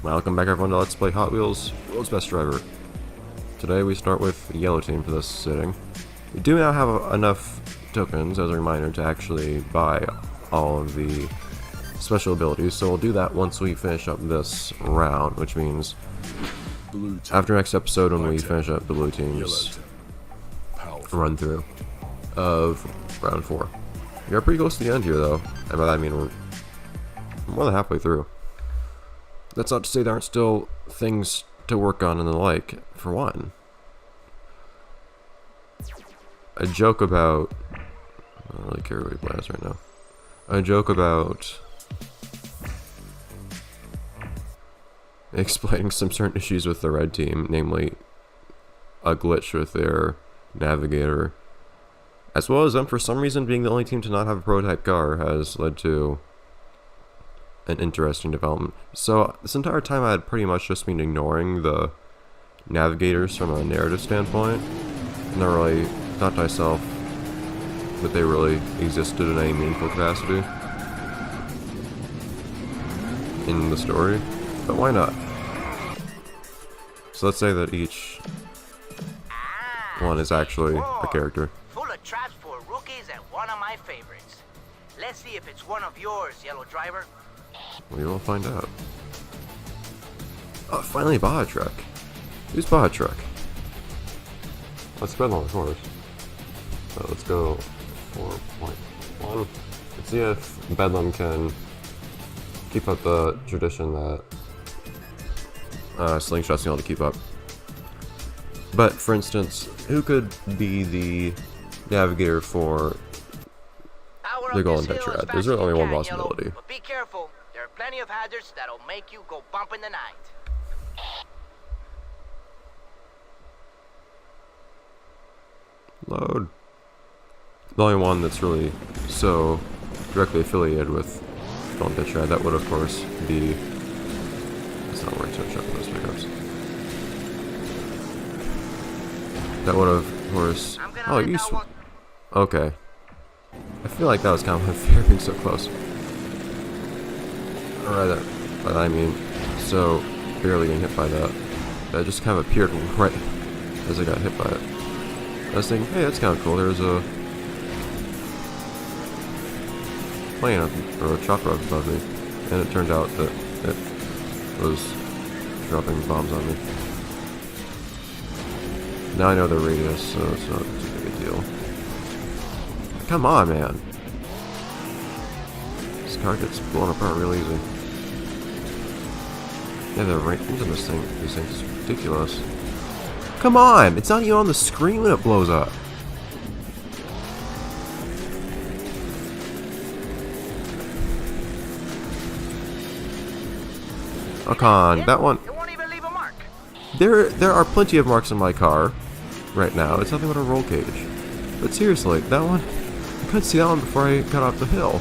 Welcome back everyone to Let's Play Hot Wheels World's Best Driver. Today we start with the yellow team for this sitting. We do now have enough tokens, as a reminder, to actually buy all of the special abilities, so we'll do that once we finish up this round, which means after next episode when we finish up the blue team's run through of round 4. We are pretty close to the end here though, and by that I mean we're more than halfway through. That's not to say there aren't still things to work on and the like. For one, a joke about... I don't really care what he plays right now. A joke about explaining some certain issues with the red team, namely a glitch with their navigator, as well as them for some reason being the only team to not have a prototype car, has led to an interesting development. So this entire time I had pretty much just been ignoring the navigators from a narrative standpoint, and not really thought to myself that they really existed in any meaningful capacity in the story, but why not? So let's say that each one is actually a character. Full of traps for rookies and one of my favorites. Let's see if it's one of yours, Yellow Driver. We will find out. Oh, finally bought a truck. Who's bought a truck? Let's spend on the course. So let's go 4.1. Let's see if Bedlam can keep up the tradition that Slingshot's able to keep up. But for instance, who could be the navigator for the Golden Tetrad? There's really only one possibility. But be careful. There are plenty of hazards that'll make you go bump in the night. Load. The only one that's really so directly affiliated with Golden Tetrad, that would of course be... It's not working, so check those pickups. That would of course... Oh, you... Okay. I feel like that was kind of unfair being so close. Alright, but I mean, so barely getting hit by that. That just kind of appeared right as I got hit by it. I was thinking, hey, that's kind of cool. There's a plane or a chopper up above me, and it turned out that it was dropping bombs on me. Now I know the radius, so it's not too big a deal. Come on, man. This car gets blown apart real easy. Yeah, the range of these things is ridiculous. Come on! It's not even on the screen when it blows up. Oh, come on, that one. It won't even leave a mark. There are plenty of marks on my car right now. It's nothing but a roll cage. But seriously, that one, I couldn't see that one before I got up the hill.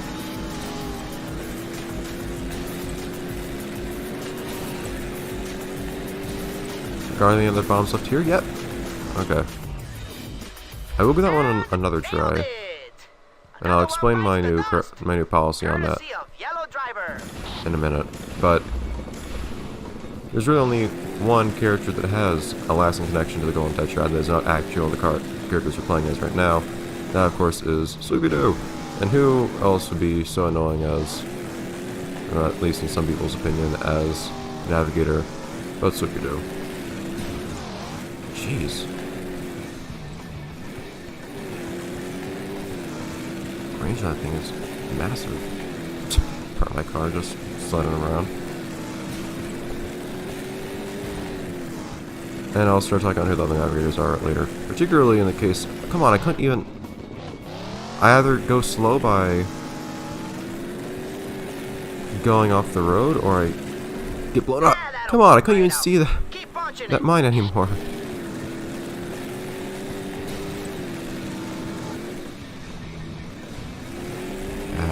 Are there any other bombs left here? Yep. Okay. I will give that one another try, and I'll explain my new policy on that in a minute. But there's really only one character that has a lasting connection to the Golden Tetrad that is not actual the characters we're playing as right now. That, of course, is Scooby-Doo. And who else would be so annoying as, at least in some people's opinion, as Navigator, but Scooby-Doo. Jeez. Range on that thing is massive. Part of my car just sliding around. And I'll start talking about who the other navigators are later. Particularly in the case... Come on, I couldn't even... I either go slow by going off the road, or I get blown up. Come on, I couldn't even see that mine anymore.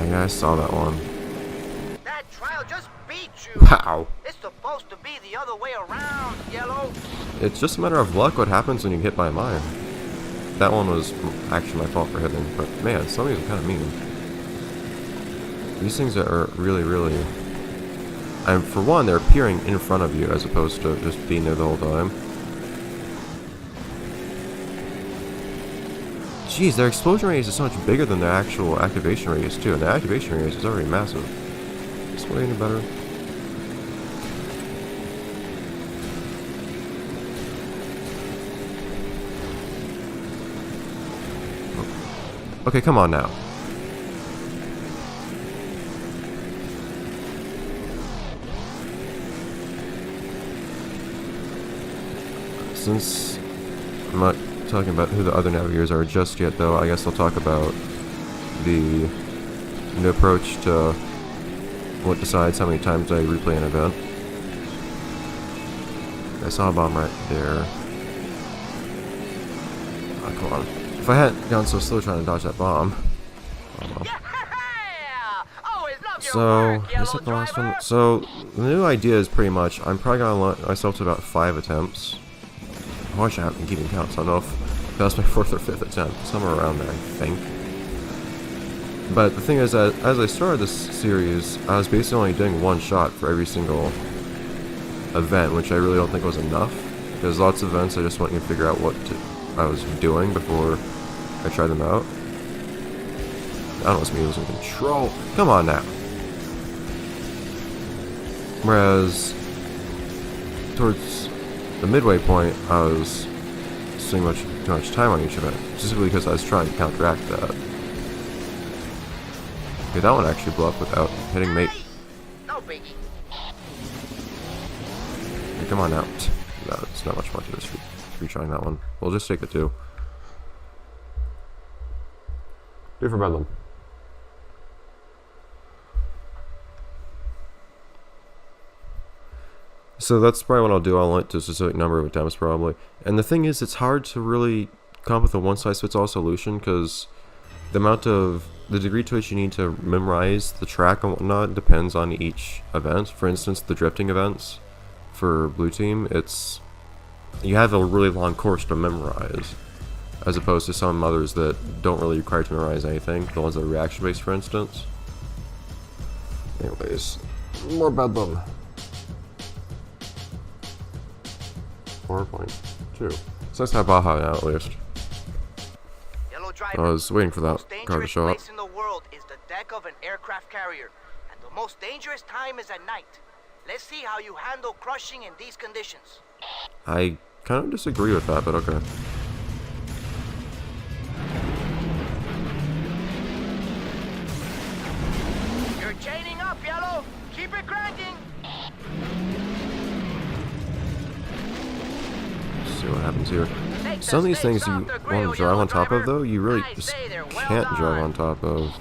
Yeah, I saw that one. That trial just beat you. Wow. It's supposed to be the other way around, Yellow. It's just a matter of luck what happens when you get hit by a mine. That one was actually my fault for hitting, but man, some of these are kind of mean. These things are really, really And for one, they're appearing in front of you as opposed to just being there the whole time. Jeez, their explosion radius is so much bigger than their actual activation radius too, and the activation radius is already massive. Is this way any better? Okay, come on now. Since I'm not talking about who the other navigators are just yet, though, I guess I'll talk about the approach to what decides how many times I replay an event. I saw a bomb right there. Oh, come on. If I hadn't gone so slow trying to dodge that bomb. Oh, well. So, is it the last one? So, the new idea is pretty much, I'm probably going to limit myself to about 5 attempts. I wish I haven't been keeping count, so I don't know if that's my 4th or 5th attempt. Somewhere around there, I think. But the thing is that, as I started this series, I was basically only doing 1 shot for every single event, which I really don't think was enough. Because lots of events, I just want you to figure out what I was doing before I tried them out. I don't know, it's me losing control. Come on now. Whereas, towards the midway point, I was spending too much time on each event, specifically because I was trying to counteract that. Okay, that one actually blew up without hitting mate. No biggie. Okay, come on now. No, it's not much fun to just retrying that one. We'll just take the 2. Do for Bedlam. So that's probably what I'll do. I'll limit to a specific number of attempts probably. And the thing is, it's hard to really come up with a one-size-fits-all solution because the degree to which you need to memorize the track and whatnot depends on each event. For instance, the drifting events for Blue Team, you have a really long course to memorize, as opposed to some others that don't really require to memorize anything. The ones that are reaction-based, for instance. Anyways, more Bedlam. 4.2. So let's have Baja now at least. Yellow driver, I was waiting for that the most car to dangerous show up. place in the world is the deck of an aircraft carrier, and the most dangerous time is at night. Let's see how you handle crushing in these conditions. I kind of disagree with that, but okay. You're chaining up, Yellow. Keep it cranking. See what happens here. Some of these things you want to drive on top of, though, you really just can't drive on top of.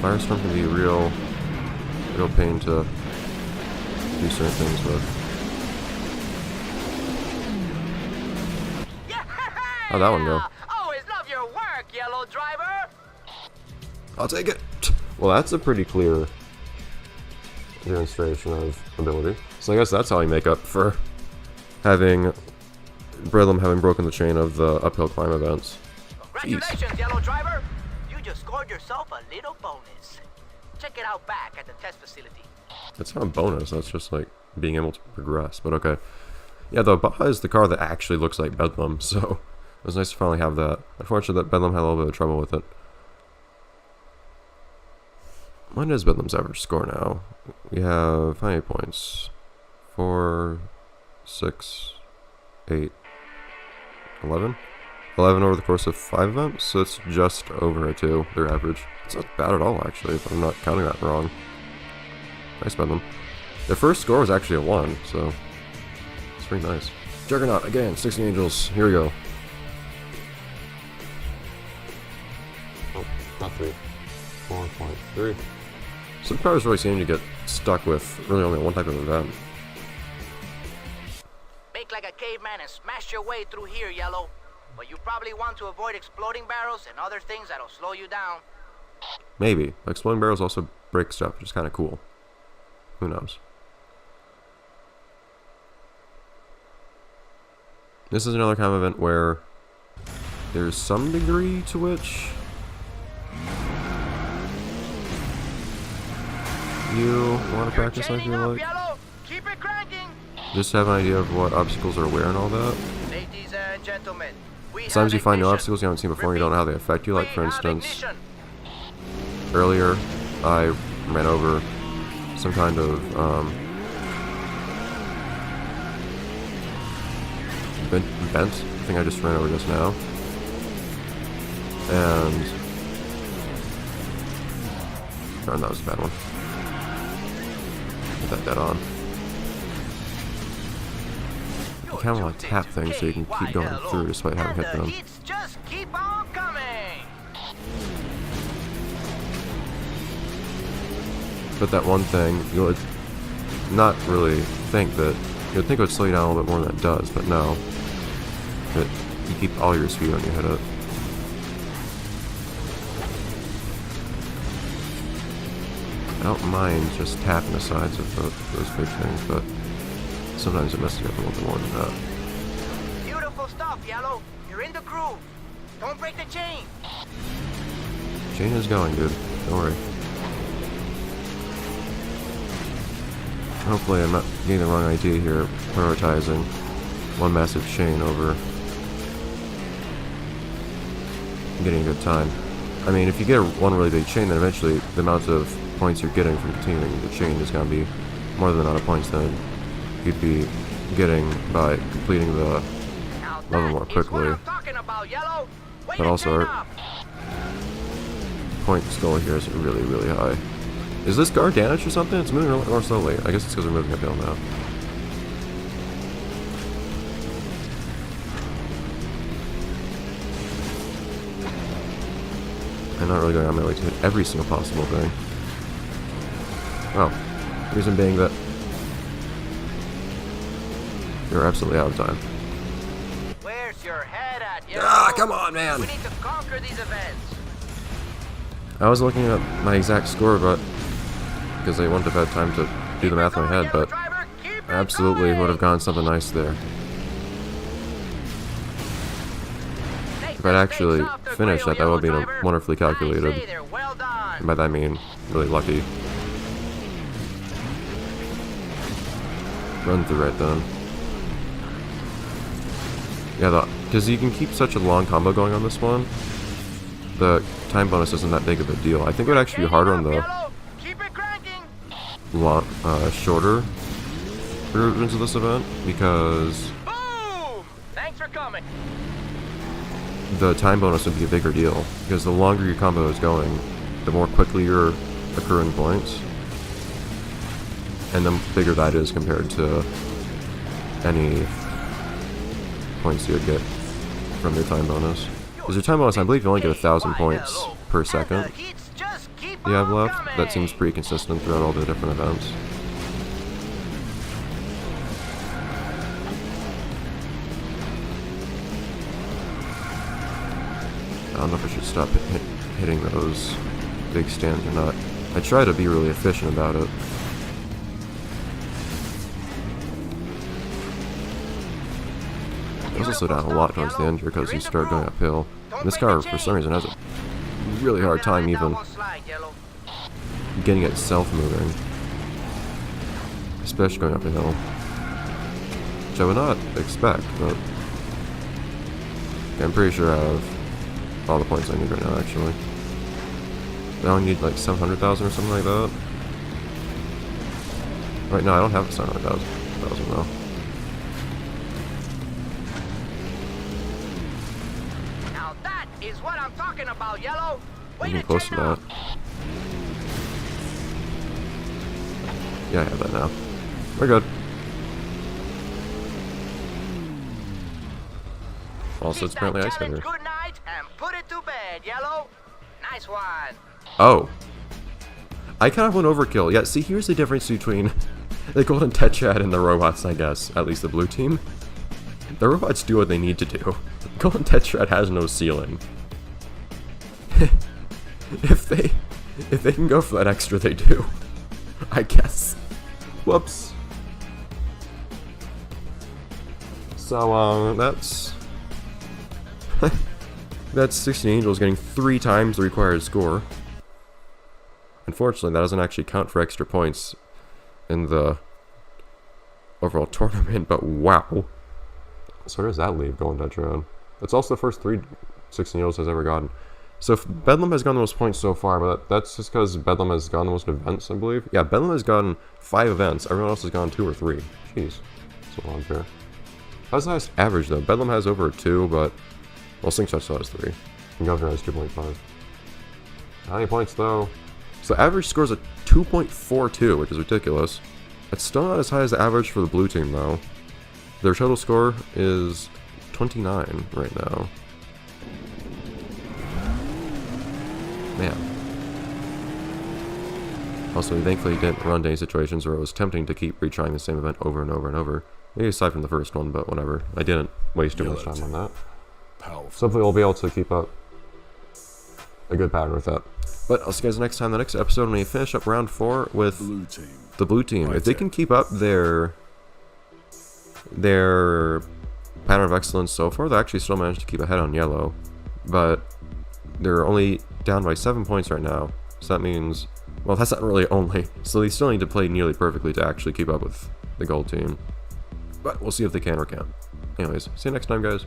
Firestorm can be a real pain to do certain things with. How'd that one go? Always love your work, Yellow driver. I'll take it. Well, that's a pretty clear demonstration of ability. So I guess that's how you make up for having Bedlam having broken the chain of the uphill climb events. Congratulations, Jeez. Yellow driver. You just scored yourself a little bonus. Check it out back at the test facility. That's not a bonus, that's just like being able to progress, but okay. Yeah, the Baja is the car that actually looks like Bedlam, so it was nice to finally have that. Unfortunately that Bedlam had a little bit of trouble with it. What is Bedlam's average score now? We have how many points? 4, 6, 8, 11? 11 over the course of 5 events, so it's just over a 2, their average. It's not bad at all, actually, if I'm not counting that wrong. Nice Bedlam. Their first score was actually a 1, so it's pretty nice. Juggernaut, again, 16 Angels, here we go. Oh, not 3. 4.3. Some cars really seem to get stuck with really only one type of event. Make like a caveman and smash your way through here, Yellow. But you probably want to avoid exploding barrels and other things that'll slow you down. Maybe. Exploding barrels also break stuff, which is kind of cool. Who knows? This is another kind of event where there's some degree to which you want to practice, I feel like. Yellow. Keep it cranking. Just have an idea of what obstacles are where and all that. Ladies and gentlemen, Sometimes you find new obstacles you haven't seen before and you don't know how they affect you. Like, for instance, earlier I ran over some kind of vent. I think I just ran over just now. And darn, that was a bad one. Put that dead on. You kind of want to tap things so you can keep going through despite having hit them. Just keep on coming. But that one thing, you would not really think that, you'd think it would slow you down a little bit more than it does, but no. You keep all your speed when you hit it. I don't mind just tapping the sides of those big things, but sometimes it messes you up a little bit more than that. Beautiful stuff, Yellow. You're in the groove. Don't break the chain. Chain is going, dude. Don't worry. Hopefully I'm not getting the wrong idea here, prioritizing one massive chain over getting a good time. I mean, if you get one really big chain, then eventually the amount of points you're getting from continuing the chain is going to be more than the amount of points that you'd be getting by completing the level more quickly. But also, our point goal here is really, really high. Is this guard damaged or something? It's moving more slowly. I guess it's because we're moving uphill now. I'm not really going on my way to hit every single possible thing. Oh, reason being that you're absolutely out of time. Where's your head at, Yellow? Ah, come on, man! We need to conquer these events. I was looking at my exact score, but because I wouldn't have had time to do the math in my head, but I absolutely would have gone something nice there. If I'd actually finished that, that would have been wonderfully calculated. And by that I mean really lucky. Run through right then. Yeah, because you can keep such a long combo going on this one, the time bonus isn't that big of a deal. I think it would actually be harder on the shorter versions of this event, because Thanks for coming. the time bonus would be a bigger deal, because the longer your combo is going, the more quickly you're accruing points, and the bigger that is compared to any points you would get from your time bonus. Because your time bonus, I believe you only get 1,000 points per second you have left. That seems pretty consistent throughout all the different events. I don't know if I should stop hitting those big stands or not. I try to be really efficient about it. It also slow down a lot towards the end here because you start going uphill. And this car, for some reason, has a really hard time even getting itself moving. Especially going up a hill. Which I would not expect, but I'm pretty sure I have all the points I need right now, actually. I only need like 700,000 or something like that. Right now, I don't have 700,000 though. Now that is what I'm talking about, Yellow. I'm getting close to that. Yeah, I have that now. We're good. Also, it's apparently ice heavier. Good night and put it to bed, Yellow. Nice one. Oh. I kind of went overkill. Yeah, see, here's the difference between the Golden Tetrad and the robots, I guess. At least the blue team. The robots do what they need to do. The Golden Tetrad has no ceiling. If they can go for that extra, they do. I guess. Whoops. So, that's... that's 16 Angels getting 3 times the required score. Unfortunately, that doesn't actually count for extra points in the overall tournament, but wow. So where does that leave Golden Dutch Road? It's also the first 3 16-year-olds has ever gotten. So if Bedlam has gotten the most points so far, but that's just because Bedlam has gotten the most events, I believe. Yeah, Bedlam has gotten 5 events. Everyone else has gotten 2 or 3. Jeez, that's a lot unfair. How's the highest average though? Bedlam has over 2, but well, Slingshot still has 3. And Governor has 2.5. Not any points though. So average scores a 2.42, which is ridiculous. It's still not as high as the average for the blue team though. Their total score is 29 right now. Man. Also, we thankfully didn't run into any situations where it was tempting to keep retrying the same event over and over and over. Maybe aside from the first one, but whatever. I didn't waste too much time on that. So hopefully we'll be able to keep up a good pattern with that. But I'll see you guys next time, the next episode, when we finish up round 4 with the blue team. If they can keep up their pattern of excellence so far, they actually still managed to keep ahead on yellow. But they're only down by 7 points right now. So that means, well, that's not really only. So they still need to play nearly perfectly to actually keep up with the gold team. But we'll see if they can or can't. Anyways, see you next time, guys.